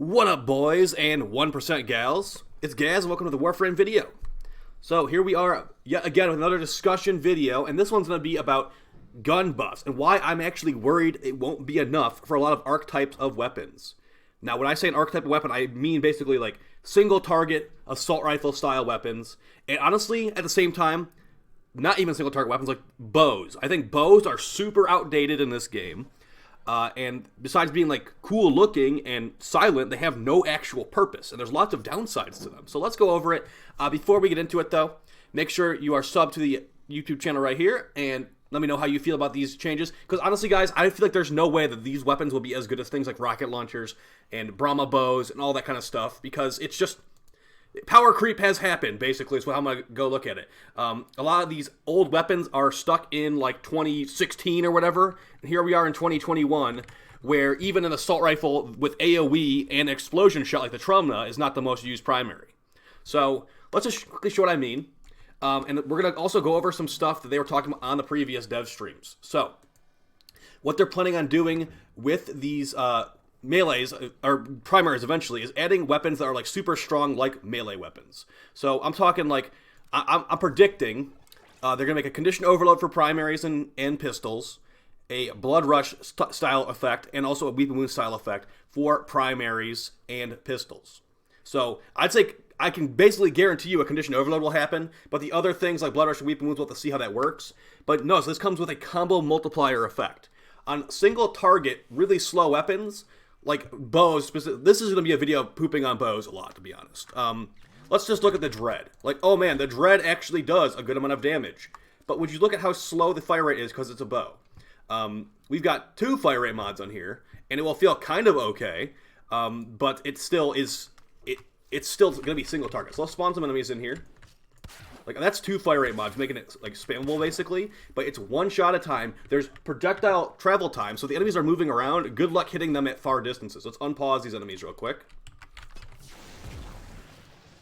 What up, boys and 1% gals? It's Gaz and welcome to the WARFRAME video. So here we are yet again with another discussion video, and this one's going to be about gun buffs and why I'm actually worried it won't be enough for a lot of archetypes of weapons. Now, when I say an archetype of weapon, I mean basically like single target assault rifle style weapons, and honestly, at the same time, not even single target weapons like bows. I think bows are super outdated in this game. And besides being like cool looking and silent, they have no actual purpose, and there's lots of downsides to them. So let's go over it. Before we get into it though, make sure you are subbed to the YouTube channel right here, and let me know how you feel about these changes. Because honestly guys, I feel like there's no way that these weapons will be as good as things like rocket launchers and Brahma bows and all that kind of stuff, because it's just... power creep has happened, basically, is how I'm going to go look at it. A lot of these old weapons are stuck in, like, 2016 or whatever. And here we are in 2021, where even an assault rifle with AoE and explosion shot like the Trumna is not the most used primary. So, let's just quickly show what I mean. And we're going to also go over some stuff that they were talking about on the previous dev streams. So, what they're planning on doing with these... melees, or primaries eventually, is adding weapons that are like super strong like melee weapons. So I'm talking like, I'm predicting they're going to make a condition overload for primaries and pistols, a blood rush style effect, and also a weeping wound style effect for primaries and pistols. So I'd say I can basically guarantee you a condition overload will happen, but the other things like blood rush and weeping wounds, we'll have to see how that works. But no, so this comes with a combo multiplier effect. On single target, really slow weapons, like bows, this is going to be a video pooping on bows a lot, to be honest. Let's just look at the Dread. Like, oh man, the Dread actually does a good amount of damage. But would you look at how slow the fire rate is because it's a bow? We've got 2 fire rate mods on here, and it will feel kind of okay, but it still is, it's still going to be single target. So let's spawn some enemies in here. Like, that's 2 fire rate mods, making it, like, spammable, basically. But it's 1 shot at a time. There's projectile travel time, so the enemies are moving around. Good luck hitting them at far distances. Let's unpause these enemies real quick.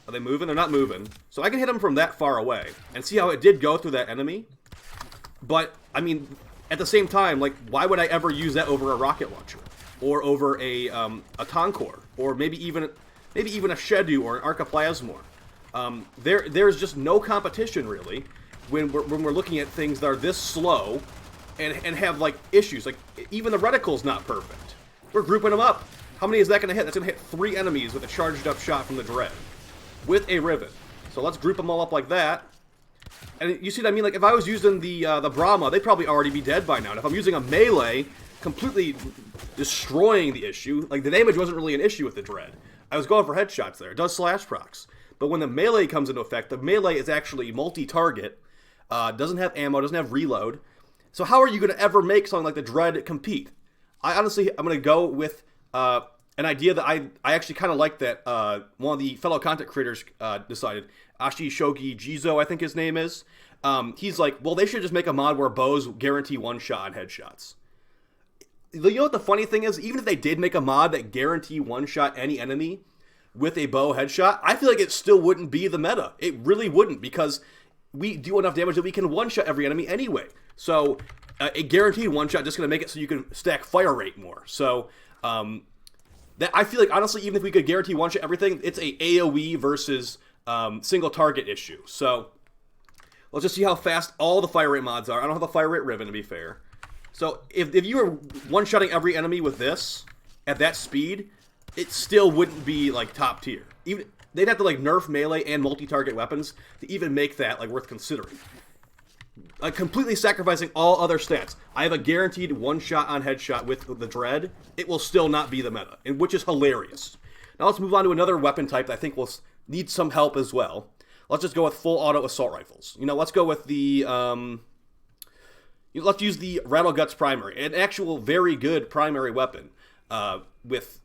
Are they moving? They're not moving. So I can hit them from that far away. And see how it did go through that enemy? But, I mean, at the same time, like, why would I ever use that over a rocket launcher? Or over a Tonkor? Or maybe even a Shedu or an Arcaplasmor? There's just no competition really when we're looking at things that are this slow and have like issues. Like even the reticle's not perfect. We're grouping them up. How many is that going to hit? That's going to hit 3 enemies with a charged up shot from the Dread with a Rivet. So let's group them all up like that. And you see what I mean? Like if I was using the Brahma, they'd probably already be dead by now. And if I'm using a melee, completely destroying the issue. Like the damage wasn't really an issue with the Dread. I was going for headshots there. It does slash procs. But when the melee comes into effect, the melee is actually multi-target, doesn't have ammo, doesn't have reload. So how are you going to ever make something like the Dread compete? I'm going to go with an idea that I actually kind of like that one of the fellow content creators decided. Ashi Shogi Jizo, I think his name is. He's like, well, they should just make a mod where bows guarantee 1-shot and headshots. You know what the funny thing is? Even if they did make a mod that guarantee 1-shot any enemy with a bow headshot, I feel like it still wouldn't be the meta. It really wouldn't, because we do enough damage that we can one-shot every enemy anyway. So a guaranteed one-shot just going to make it so you can stack fire rate more. So that I feel like, honestly, even if we could guarantee one-shot everything, it's a AoE versus single target issue. So let's just see how fast all the fire rate mods are. I don't have a fire rate ribbon, to be fair. So if you were one-shotting every enemy with this at that speed, it still wouldn't be like top tier. Even they'd have to like nerf melee and multi-target weapons to even make that like worth considering. Like completely sacrificing all other stats. I have a guaranteed 1-shot on headshot with the Dread. It will still not be the meta, and which is hilarious. Now let's move on to another weapon type that I think will need some help as well. Let's just go with full auto assault rifles. You know, let's go with the let's use the Rattle Guts primary, an actual very good primary weapon with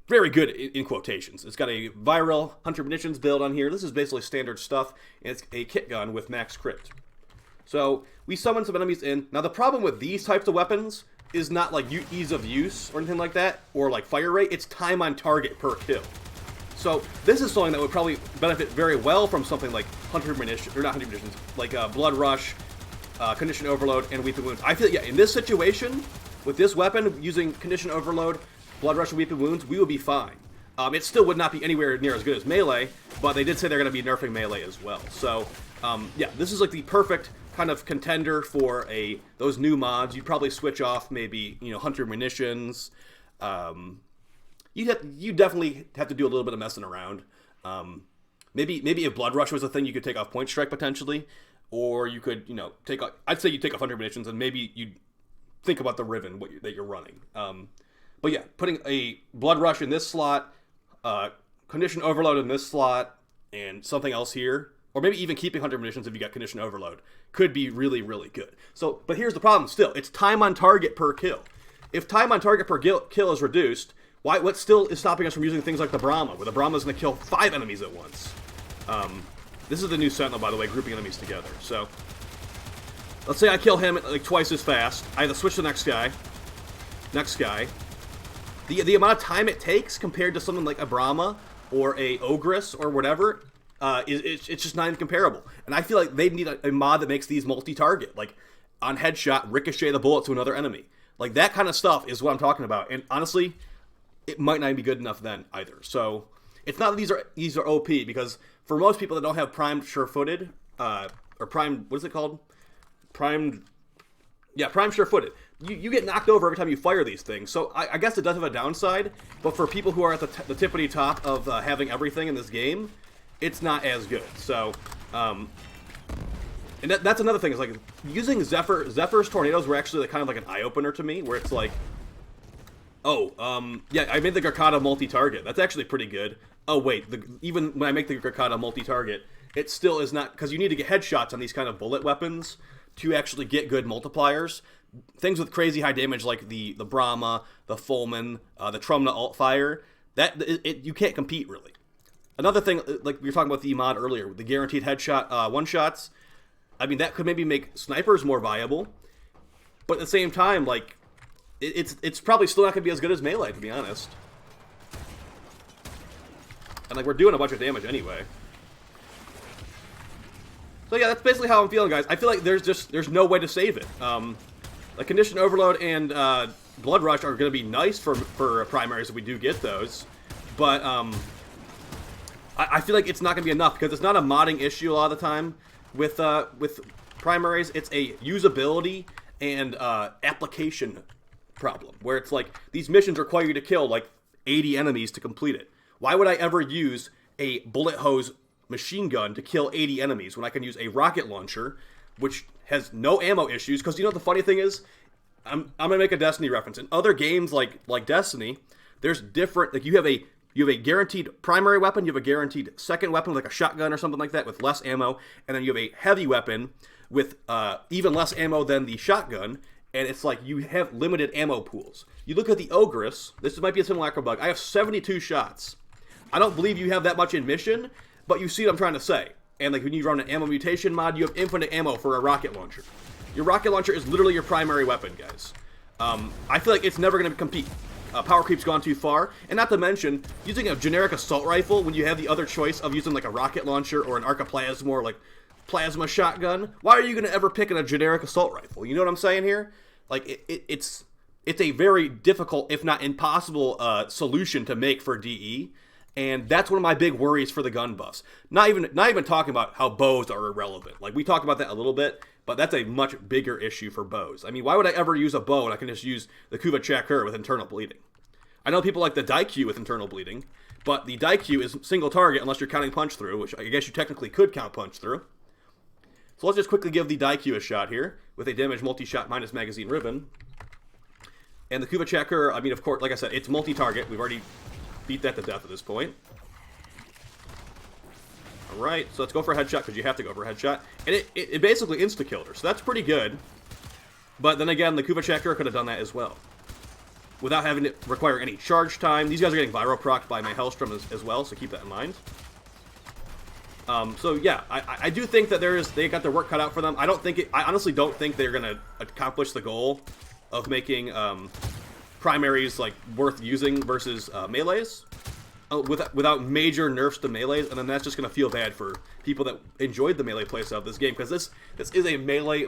very good in quotations. It's got a viral Hunter Munitions build on here. This is basically standard stuff, and it's a kit gun with max crit. So we summon some enemies in. Now the problem with these types of weapons is not like ease of use or anything like that, or like fire rate. It's time on target per kill. So this is something that would probably benefit very well from something like Hunter Munitions, or not Hunter Munitions, like Blood Rush, Condition Overload, and Weeping Wounds. I feel like, yeah, in this situation, with this weapon, using Condition Overload, Blood Rush and Weeping Wounds, we would be fine. It still would not be anywhere near as good as melee, but they did say they're going to be nerfing melee as well. So, yeah, this is like the perfect kind of contender for those new mods. You'd probably switch off maybe, you know, Hunter Munitions. You definitely have to do a little bit of messing around. Maybe if Blood Rush was a thing, you could take off Point Strike potentially, or you could, you know, take off. I'd say you take off Hunter Munitions, and maybe you'd think about the Riven that you're running. But yeah, putting a Blood Rush in this slot, Condition Overload in this slot, and something else here, or maybe even keeping Hunter Munitions if you got Condition Overload, could be really, really good. So, but here's the problem still. It's time on target per kill. If time on target per kill is reduced, what still is stopping us from using things like the Brahma, where the Brahma is going to kill 5 enemies at once? This is the new Sentinel, by the way, grouping enemies together. So, let's say I kill him like twice as fast. I have to switch to the next guy. Next guy. The amount of time it takes compared to something like a Brahma or a Ogress or whatever, it's just not even comparable. And I feel like they need a mod that makes these multi-target. Like, on headshot, ricochet the bullet to another enemy. Like, that kind of stuff is what I'm talking about. And honestly, it might not even be good enough then either. So, it's not that these are OP, because for most people that don't have primed sure-footed, or primed, what is it called? Primed sure-footed. You get knocked over every time you fire these things. So I guess it does have a downside, but for people who are at the tippity top of having everything in this game, it's not as good. So, and that's another thing, is like using Zephyr's tornadoes were actually kind of like an eye-opener to me, where it's like, yeah, I made the Gurkhata multi-target. That's actually pretty good. Oh wait, even when I make the Gurkhata multi-target, it still is not, because you need to get headshots on these kind of bullet weapons to actually get good multipliers. Things with crazy high damage like the Brahma, the Fulman, the Trumna alt fire, you can't compete really. Another thing, like we were talking about the mod earlier, with the guaranteed headshot one-shots, I mean, that could maybe make snipers more viable, but at the same time, like, it's probably still not going to be as good as melee, to be honest. And like, we're doing a bunch of damage anyway. So yeah, that's basically how I'm feeling, guys. I feel like there's no way to save it. Like, Condition Overload and Blood Rush are going to be nice for primaries if we do get those, but I feel like it's not going to be enough, because it's not a modding issue a lot of the time with primaries. It's a usability and application problem, where it's like these missions require you to kill like 80 enemies to complete it. Why would I ever use a bullet hose machine gun to kill 80 enemies when I can use a rocket launcher, which has no ammo issues? Because you know what the funny thing is? I'm gonna make a Destiny reference. In other games like Destiny, there's different, like you have a guaranteed primary weapon, you have a guaranteed second weapon like a shotgun or something like that with less ammo, and then you have a heavy weapon with even less ammo than the shotgun, and it's like you have limited ammo pools. You look at the Ogress, this might be a simulacrum bug, I have 72 shots. I don't believe you have that much in mission, but you see what I'm trying to say. And like when you run an ammo mutation mod, you have infinite ammo for a rocket launcher. Your rocket launcher is literally your primary weapon, guys. I feel like it's never going to compete. Power creep's gone too far. And not to mention, using a generic assault rifle when you have the other choice of using like a rocket launcher or an arcoplasma or like plasma shotgun. Why are you going to ever pick a generic assault rifle? You know what I'm saying here? Like, it's a very difficult, if not impossible, solution to make for DE. And that's one of my big worries for the gun buffs. Not even talking about how bows are irrelevant. Like, we talked about that a little bit, but that's a much bigger issue for bows. I mean, why would I ever use a bow when I can just use the Kuva Chakur with internal bleeding? I know people like the Daikyu with internal bleeding, but the Daikyu is single target unless you're counting punch through, which I guess you technically could count punch through. So let's just quickly give the Daikyu a shot here with a damage multi-shot minus magazine ribbon. And the Kuva Chakur, I mean, of course, like I said, it's multi-target. We've already beat that to death at this point. Alright, so let's go for a headshot, because you have to go for a headshot. And it basically insta-killed her, so that's pretty good. But then again, the Kuva Chakur could have done that as well, without having to require any charge time. These guys are getting viral procced by my Hellstrom as well, so keep that in mind. So yeah, I do think that they got their work cut out for them. I honestly don't think they're going to accomplish the goal of making primaries like worth using versus melees. without major nerfs to melees, and then that's just going to feel bad for people that enjoyed the melee playstyle of this game, because this is a melee,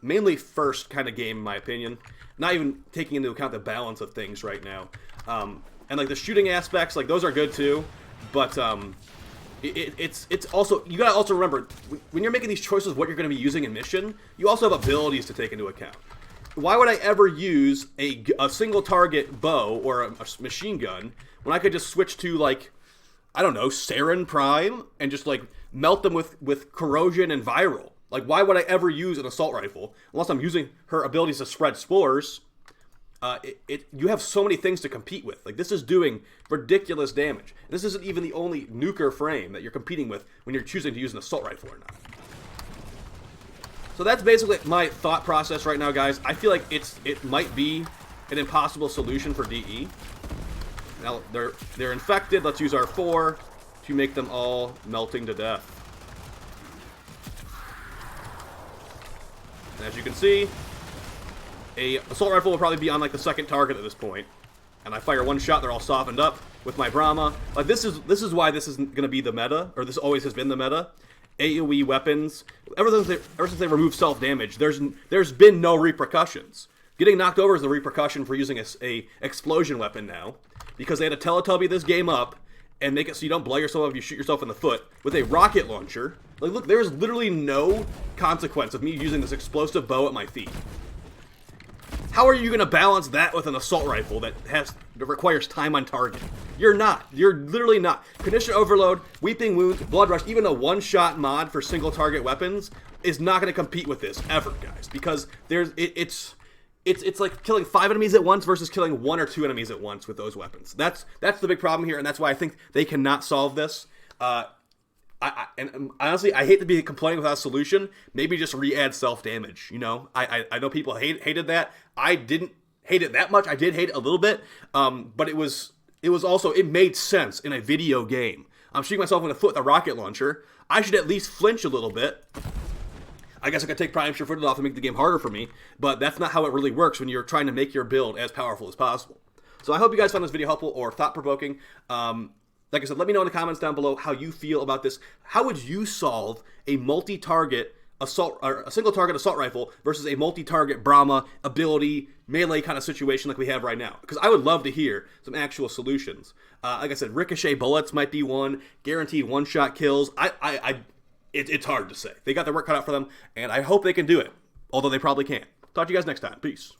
mainly first kind of game in my opinion, not even taking into account the balance of things right now. And like the shooting aspects, like those are good too, but it's also, you gotta also remember, when you're making these choices what you're going to be using in mission, you also have abilities to take into account. Why would I ever use a single target bow or a machine gun when I could just switch to, like, I don't know, Sarin Prime and just like melt them with corrosion and viral? Like, why would I ever use an assault rifle unless I'm using her abilities to spread spores? You have so many things to compete with. Like, this is doing ridiculous damage. And this isn't even the only nuker frame that you're competing with when you're choosing to use an assault rifle or not. So that's basically my thought process right now, guys. I feel like it might be an impossible solution for DE. Now, they're infected. Let's use our 4 to make them all melting to death. And as you can see, a assault rifle will probably be on like the second target at this point. And I fire one shot, they're all softened up with my Brahma. Like, this is why this isn't going to be the meta, or this always has been the meta. AoE weapons, ever since they removed self-damage, there's been no repercussions. Getting knocked over is the repercussion for using a explosion weapon now, because they had to Teletubby this game up and make it so you don't blow yourself up if you shoot yourself in the foot with a rocket launcher. Like, look, there's literally no consequence of me using this explosive bow at my feet. How are you going to balance that with an assault rifle that requires time on target? You're not. You're literally not. Condition Overload, Weeping Wounds, Blood Rush, even a one-shot mod for single target weapons is not going to compete with this ever, guys. Because it's like killing 5 enemies at once versus killing 1 or 2 enemies at once with those weapons. That's the big problem here, and that's why I think they cannot solve this. And honestly, I hate to be complaining without a solution. Maybe just re-add self-damage, you know? I know people hated that. I didn't hate it that much. I did hate it a little bit, but it was also, it made sense in a video game. I'm shooting myself in the foot with a rocket launcher. I should at least flinch a little bit. I guess I could take prime sure-footed off and make the game harder for me, but that's not how it really works when you're trying to make your build as powerful as possible. So I hope you guys found this video helpful or thought-provoking. Like I said, let me know in the comments down below how you feel about this. How would you solve a multi-target assault, or a single target assault rifle versus a multi-target Brahma ability melee kind of situation like we have right now? Because I would love to hear some actual solutions. Like I said, ricochet bullets might be one, guaranteed one-shot kills. It's hard to say. They got their work cut out for them, and I hope they can do it, although they probably can't. Talk to you guys next time. Peace.